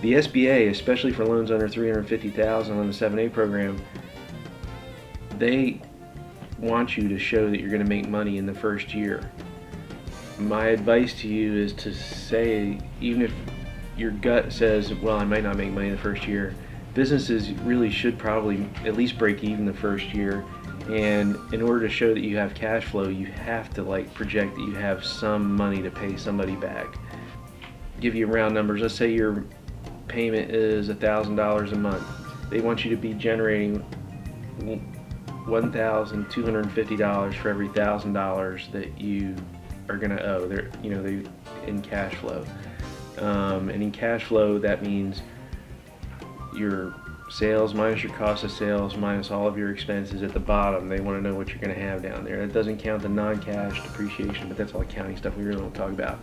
The SBA, especially for loans under $350,000 on the 7A program, they want you to show that you're going to make money in the first year. My advice to you is to say, even if your gut says, well, I might not make money the first year, businesses really should probably at least break even the first year. And in order to show that you have cash flow, you have to project that you have some money to pay somebody back. Give you round numbers. Let's say your payment is $1,000 a month. They want you to be generating $1,250 for every $1,000 that you are going to owe. They're in cash flow. And in cash flow, that means your sales minus your cost of sales minus all of your expenses at the bottom. They want to know what you're going to have down there. That doesn't count the non-cash depreciation, but that's all accounting stuff we really don't talk about.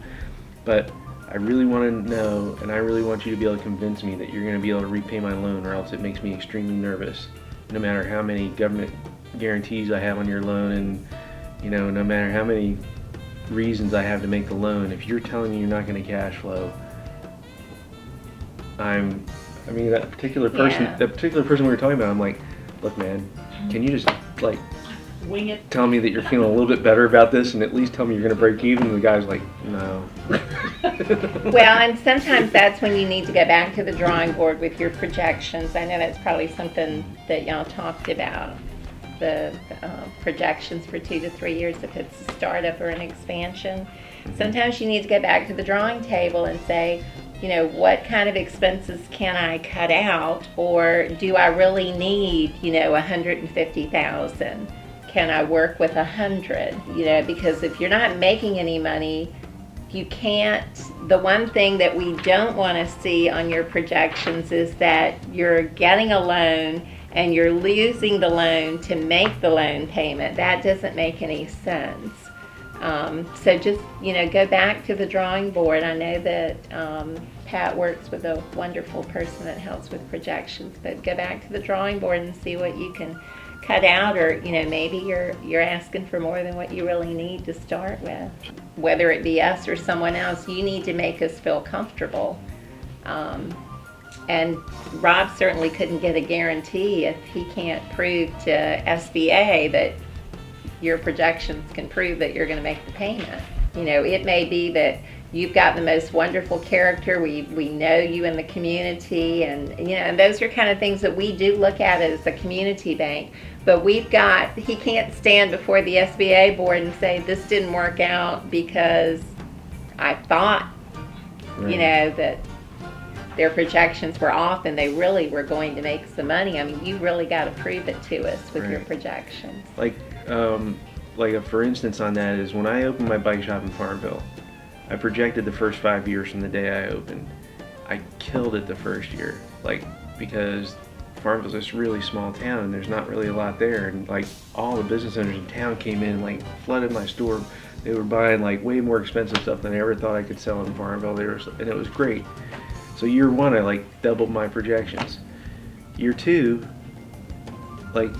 But I really want to know, and I really want you to be able to convince me that you're going to be able to repay my loan, or else it makes me extremely nervous. No matter how many government guarantees I have on your loan, and no matter how many reasons I have to make the loan, if you're telling me you're not going to cash flow, that particular person we were talking about, I'm like, look, man, can you just wing it? Tell me that you're feeling a little bit better about this, and at least tell me you're going to break even. And the guy's like, no. Well, and sometimes that's when you need to go back to the drawing board with your projections. I know that's probably something that y'all talked about, the projections for 2 to 3 years if it's a startup or an expansion. Sometimes you need to go back to the drawing table and say, what kind of expenses can I cut out, or do I really need, $150,000? Can I work with 100? Because if you're not making any money, you can't. The one thing that we don't want to see on your projections is that you're getting a loan and you're losing the loan to make the loan payment. That doesn't make any sense. So just, go back to the drawing board. I know that Pat works with a wonderful person that helps with projections, but go back to the drawing board and see what you can cut out, or maybe you're asking for more than what you really need to start with. Whether it be us or someone else, you need to make us feel comfortable. And Rob certainly couldn't get a guarantee if he can't prove to SBA that your projections can prove that you're going to make the payment. It may be that you've got the most wonderful character. We know you in the community, and those are kind of things that we do look at as a community bank. But he can't stand before the SBA board and say, this didn't work out because I thought, that their projections were off and they really were going to make some money. You really got to prove it to us with your projections. For instance on that is when I opened my bike shop in Farmville, I projected the first 5 years from the day I opened. I killed it the first year, because Farmville's this really small town and there's not really a lot there, and all the business owners in town came in, flooded my store. They were buying way more expensive stuff than I ever thought I could sell in Farmville. And it was great. So year one, I doubled my projections. Year two, I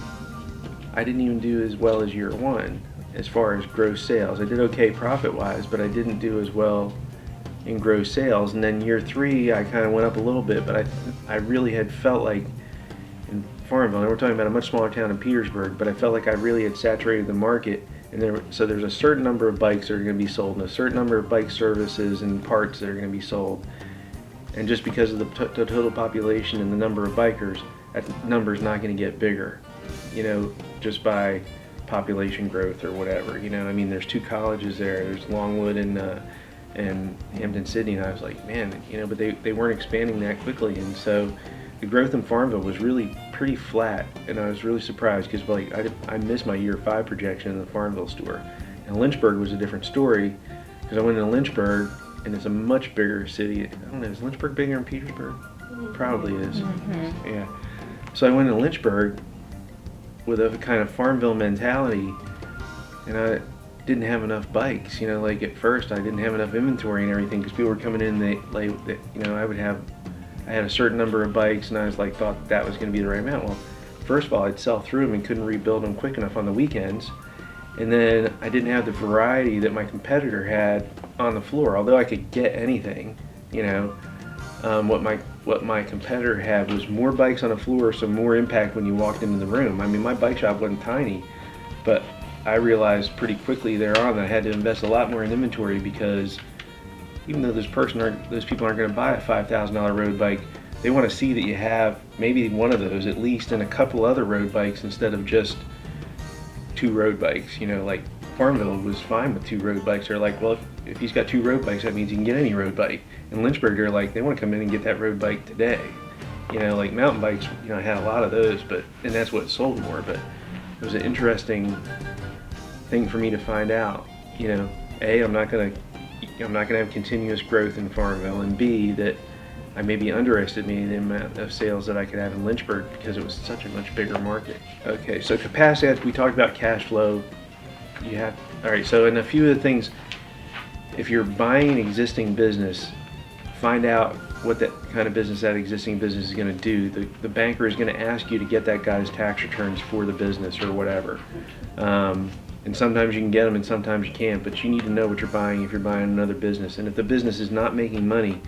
didn't even do as well as year one as far as gross sales. I did okay profit-wise, but I didn't do as well in gross sales. And then year three, I kind of went up a little bit, but I really had felt like in Farmville, and we're talking about a much smaller town in Petersburg, but I felt like I really had saturated the market. And so there's a certain number of bikes that are going to be sold, and a certain number of bike services and parts that are going to be sold. And just because of the total population and the number of bikers, that number is not going to get bigger, just by population growth or whatever. There's 2 colleges there. There's Longwood and Hampton-Sydney, and I was like, man, but they weren't expanding that quickly, and so the growth in Farmville was really pretty flat, and I was really surprised because I missed my year 5 projection in the Farmville store. And Lynchburg was a different story because I went into Lynchburg, and it's a much bigger city. I don't know, is Lynchburg bigger than Petersburg? Probably is. Mm-hmm. Yeah. So I went to Lynchburg with a kind of Farmville mentality, and I didn't have enough bikes. At first I didn't have enough inventory and everything because people were coming in. I had a certain number of bikes, and I thought that was going to be the right amount. Well, first of all, I'd sell through them and couldn't rebuild them quick enough on the weekends. And then I didn't have the variety that my competitor had on the floor. Although I could get anything, what my what my competitor had was more bikes on the floor, so more impact when you walked into the room. I mean, my bike shop wasn't tiny, but I realized pretty quickly there on that I had to invest a lot more in inventory, because even though those people aren't going to buy a $5,000 road bike, they want to see that you have maybe one of those at least and a couple other road bikes instead of just 2 road bikes. You know, like Farmville was fine with 2 road bikes. They're like, well, if he's got 2 road bikes, that means he can get any road bike. In Lynchburg, they're like, they want to come in and get that road bike today. You know, like mountain bikes, you know, I had a lot of those, and that's what sold more. But it was an interesting thing for me to find out. You know, A, I'm not gonna have continuous growth in Farmville, and B, that I maybe underestimated the amount of sales that I could have in Lynchburg because it was such a much bigger market. Okay, so capacity, we talked about cash flow. All right, so in a few of the things, if you're buying an existing business, find out what that kind of business that existing business is going to do. The banker is going to ask you to get that guy's tax returns for the business or whatever. And sometimes you can get them and sometimes you can't, but you need to know what you're buying if you're buying another business. And if the business is not making money,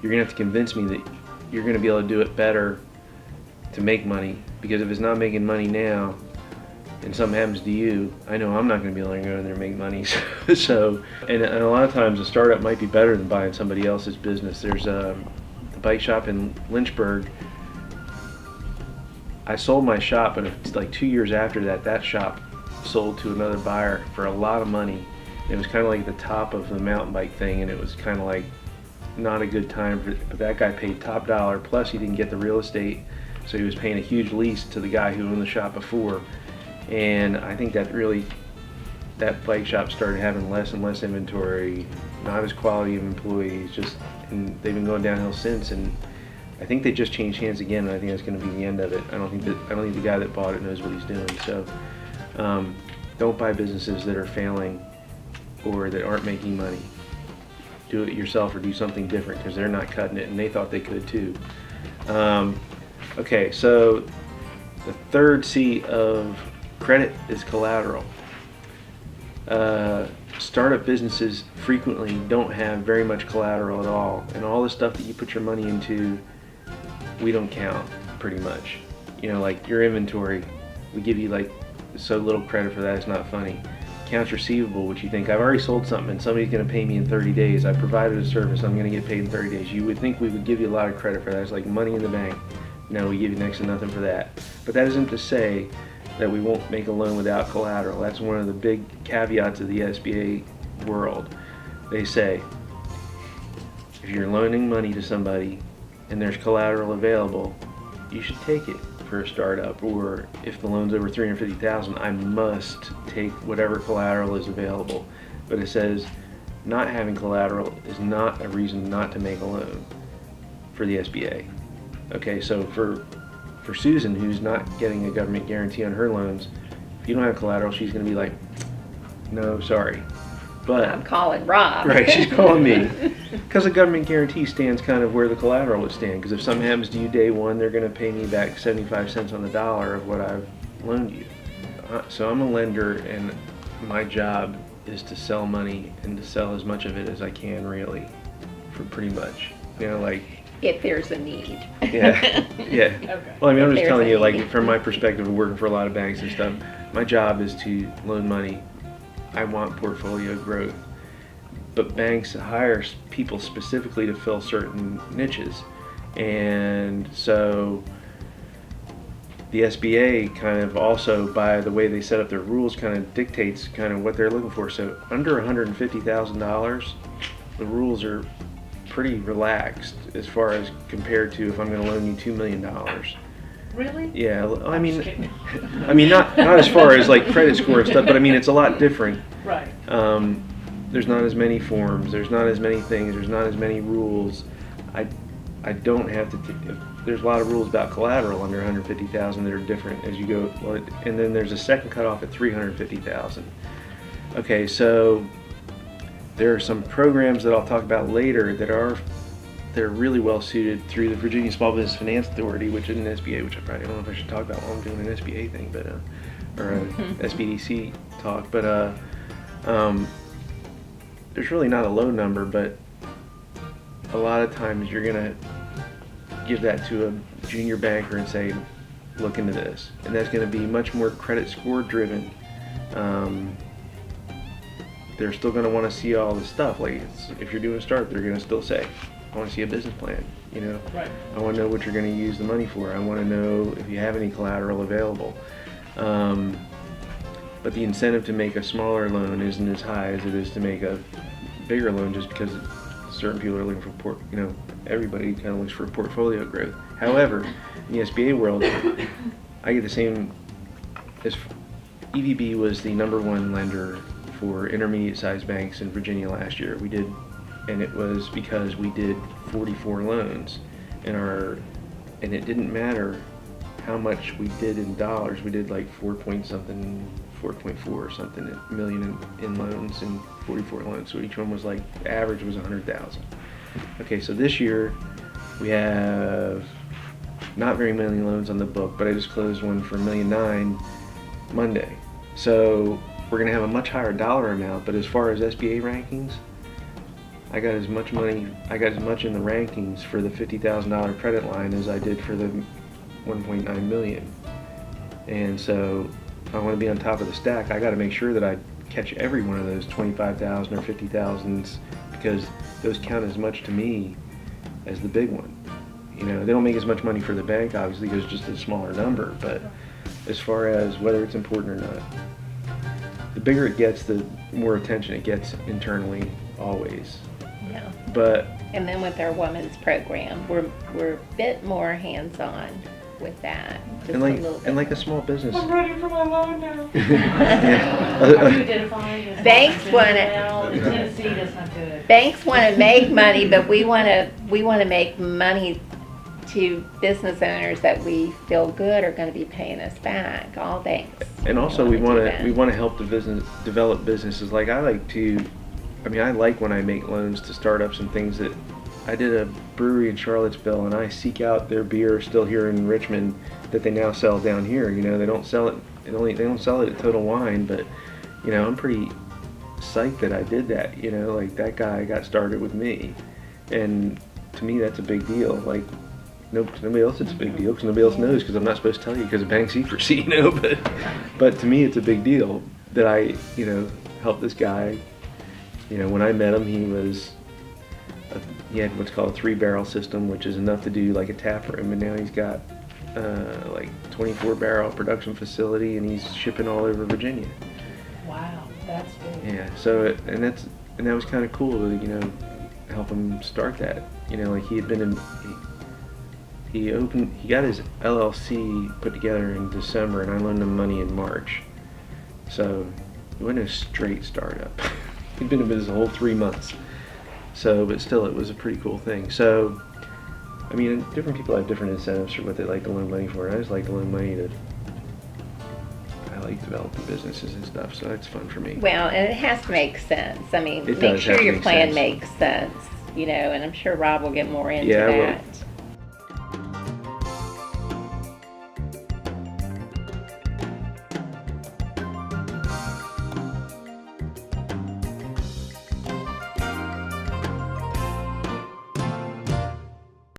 you're going to have to convince me that you're going to be able to do it better to make money. Because if it's not making money now and something happens to you, I know I'm not going to be able to go in there and make money. So, and a lot of times a startup might be better than buying somebody else's business. There's the bike shop in Lynchburg. I sold my shop, but like 2 years after that, that shop sold to another buyer for a lot of money. It was kind of like the top of the mountain bike thing, and it was kind of like not a good time for that guy. Paid top dollar, plus he didn't get the real estate, so he was paying a huge lease to the guy who owned the shop before. And I think that bike shop started having less and less inventory, not as quality of employees, and they've been going downhill since. And I think they just changed hands again, and I think that's going to be the end of it. I don't think the guy that bought it knows what he's doing. So don't buy businesses that are failing or that aren't making money. Do it yourself or do something different, because they're not cutting it, and they thought they could too. Okay, so the third C of credit is collateral. Startup businesses frequently don't have very much collateral at all, and all the stuff that you put your money into, we don't count pretty much. You know, like your inventory, we give you like so little credit for that, it's not funny. Accounts receivable, which you think, I've already sold something and somebody's going to pay me in 30 days. I provided a service, I'm going to get paid in 30 days. You would think we would give you a lot of credit for that. It's like money in the bank. No, we give you next to nothing for that. But that isn't to say that we won't make a loan without collateral. That's one of the big caveats of the SBA world. They say, if you're loaning money to somebody and there's collateral available, you should take it for a startup. Or if the loan's over $350,000, I must take whatever collateral is available. But it says not having collateral is not a reason not to make a loan for the SBA. Okay, so for Susan, who's not getting a government guarantee on her loans, if you don't have collateral, she's going to be like, no, sorry. But I'm calling Rob. Right, she's calling me. Because the government guarantee stands kind of where the collateral would stand. Because if something happens to you day one, they're going to pay me back 75 cents on the dollar of what I've loaned you. So I'm a lender, and my job is to sell money and to sell as much of it as I can, really, for pretty much. You know, like, if there's a need. Yeah, yeah. Okay. Well, I mean, I'm If just there's telling a you, like, need. from my perspective of working for a lot of banks and stuff, my job is to loan money. I want portfolio growth. But banks hire people specifically to fill certain niches. And so the SBA kind of also, by the way they set up their rules, kind of dictates kind of what they're looking for. So under $150,000, the rules are pretty relaxed as far as compared to if I'm going to loan you $2 million. Really? Yeah, I Just kidding. mean, not as far as like credit score and stuff, but I mean, it's a lot different. Right. There's not as many forms. There's not as many things. There's not as many rules. I don't have to. There's a lot of rules about collateral under 150,000 that are different as you go. And then there's a second cutoff at 350,000. Okay, so there are some programs that I'll talk about later they're really well suited through the Virginia Small Business Finance Authority, which is an SBA, which I probably don't know if I should talk about while I'm doing an SBA thing, but or a SBDC talk, but there's really not a low number, but a lot of times you're gonna give that to a junior banker and say, look into this. And that's going to be much more credit score driven. They're still going to want to see all the stuff. Like if you're doing a startup, they're going to still say, I want to see a business plan. You know, Right. I want to know what you're going to use the money for. I want to know if you have any collateral available. But the incentive to make a smaller loan isn't as high as it is to make a bigger loan, just because certain people are looking for everybody kind of looks for portfolio growth. However, in the SBA world, I get the same. As EVB was the #1 lender for intermediate-sized banks in Virginia last year. We did, and it was because we did 44 loans, and it didn't matter how much we did in dollars. We did like 4.4 or something million in loans and 44 loans. So each one was like, average was 100,000. Okay, so this year we have not very many loans on the book, but I just closed one for $1.9 million Monday. So we're gonna have a much higher dollar amount, but as far as SBA rankings, I got as much in the rankings for the $50,000 credit line as I did for the 1.9 million. And so if I want to be on top of the stack, I got to make sure that I catch every one of those 25,000 or 50,000s, because those count as much to me as the big one. You know, they don't make as much money for the bank, obviously, because it's just a smaller number, but as far as whether it's important or not, the bigger it gets, the more attention it gets internally, always. Yeah. But And then with our women's program, we're a bit more hands-on with that. Just and a little bit like a more. small business. I'm ready for my loan now. Yeah. Are you identifying? Banks wanna- Well, Tennessee does not do it. Banks want to make money, but we want to make money to business owners that we feel good are going to be paying us back. All banks. And also we wanna want do that. to help the business develop businesses. Like I like when I make loans to startups and things. That I did a brewery in Charlottesville, and I seek out their beer still here in Richmond that they now sell down here. You know, they don't sell it they don't sell it at Total Wine, but you know, I'm pretty psyched that I did that. You know, like that guy got started with me, and to me that's a big deal. Like nobody else, it's a big deal because nobody else knows, because I'm not supposed to tell you because of bank secrecy, you know. But to me, it's a big deal that I, you know, helped this guy. You know, when I met him, he had what's called a 3-barrel system, which is enough to do like a tap room, and now he's got like 24-barrel production facility, and he's shipping all over Virginia. Wow, that's big. Yeah. So that was kind of cool to, you know, help him start that. You know, like he had been in. He got his LLC put together in December, and I loaned him money in March. So it wasn't a straight startup. He'd been in business a whole 3 months. So, but still, it was a pretty cool thing. So, I mean, different people have different incentives for what they like to loan money for. I just like to loan money I like developing businesses and stuff, so that's fun for me. Well, and it has to make sense. I mean, It make does sure have to your make plan sense. makes sense. You know, and I'm sure Rob will get more into Yeah, that.